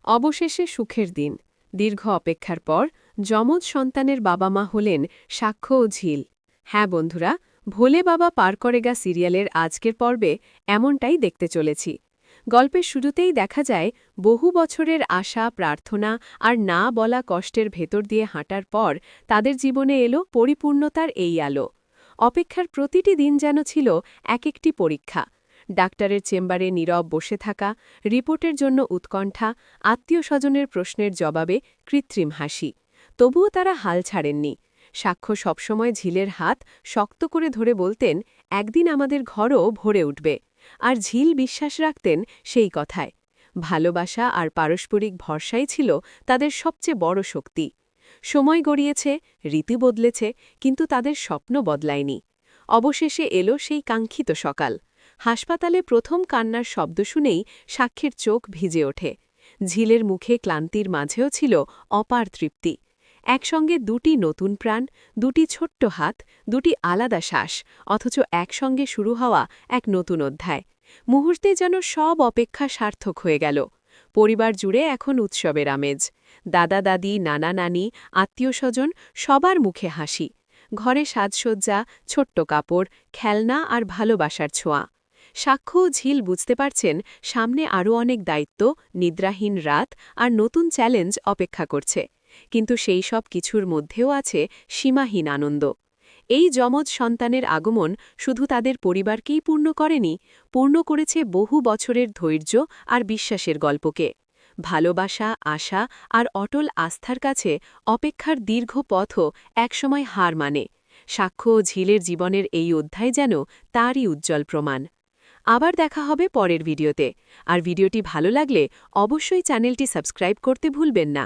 অবশেষে সুখের দিন। দীর্ঘ অপেক্ষার পর যমজ সন্তানের বাবা মা হলেন সাক্ষ্য ও ঝিল। হ্যাঁ বন্ধুরা, ভোলে বাবা পার করেগা সিরিয়ালের আজকের পর্বে এমনটাই দেখতে চলেছি। গল্পের শুরুতেই দেখা যায় বহু বছরের আশা, প্রার্থনা আর না বলা কষ্টের ভেতর দিয়ে হাঁটার পর তাদের জীবনে এলো পরিপূর্ণতার এই আলো। অপেক্ষার প্রতিটি দিন যেন ছিল এক একটি পরীক্ষা। ডাক্তারের চেম্বারে নীরব বসে থাকা, রিপোর্টের জন্য উৎকণ্ঠা, আত্মীয়স্বজনের প্রশ্নের জবাবে কৃত্রিম হাসি। তবুও তারা হাল ছাড়েননি। সাক্ষ্য সবসময় ঝিলের হাত শক্ত করে ধরে বলতেন, একদিন আমাদের ঘরও ভরে উঠবে। আর ঝিল বিশ্বাস রাখতেন সেই কথায়। ভালোবাসা আর পারস্পরিক ভরসাই ছিল তাদের সবচেয়ে বড় শক্তি। সময় গড়িয়েছে, রীতি বদলেছে, কিন্তু তাদের স্বপ্ন বদলায়নি। অবশেষে এলো সেই কাঙ্ক্ষিত সকাল। হাসপাতালে প্রথম কান্নার শব্দ শুনেই সাক্ষীর চোখ ভিজে ওঠে। ঝিলের মুখে ক্লান্তির মাঝেও ছিল অপার তৃপ্তি। একসঙ্গে দুটি নতুন প্রাণ, দুটি ছোট্ট হাত, দুটি আলাদা শ্বাস, অথচ একসঙ্গে শুরু হওয়া এক নতুন অধ্যায়। মুহূর্তে যেন সব অপেক্ষা সার্থক হয়ে গেল। পরিবার জুড়ে এখন উৎসবের আমেজ। দাদা দাদি, নানা নানি, আত্মীয়স্বজন সবার মুখে হাসি। ঘরে সাজসজ্জা, ছোট্ট কাপড়, খেলনা আর ভালোবাসার ছোঁয়া। সাক্ষ্য ও ঝিল বুঝতে পারছেন সামনে আরও অনেক দায়িত্ব, নিদ্রাহীন রাত আর নতুন চ্যালেঞ্জ অপেক্ষা করছে। কিন্তু সেই সব কিছুর মধ্যেও আছে সীমাহীন আনন্দ। এই যমজ সন্তানের আগমন শুধু তাদের পরিবারকেই পূর্ণ করেনি, পূর্ণ করেছে বহু বছরের ধৈর্য আর বিশ্বাসের গল্পকে। ভালোবাসা, আশা আর অটল আস্থার কাছে অপেক্ষার দীর্ঘ পথও একসময় হার মানে। সাক্ষ্য ও ঝিলের জীবনের এই অধ্যায় যেন তারই উজ্জ্বল প্রমাণ। আবার দেখা হবে পরের ভিডিওতে। আর ভিডিওটি ভালো লাগলে অবশ্যই চ্যানেলটি সাবস্ক্রাইব করতে ভুলবেন না।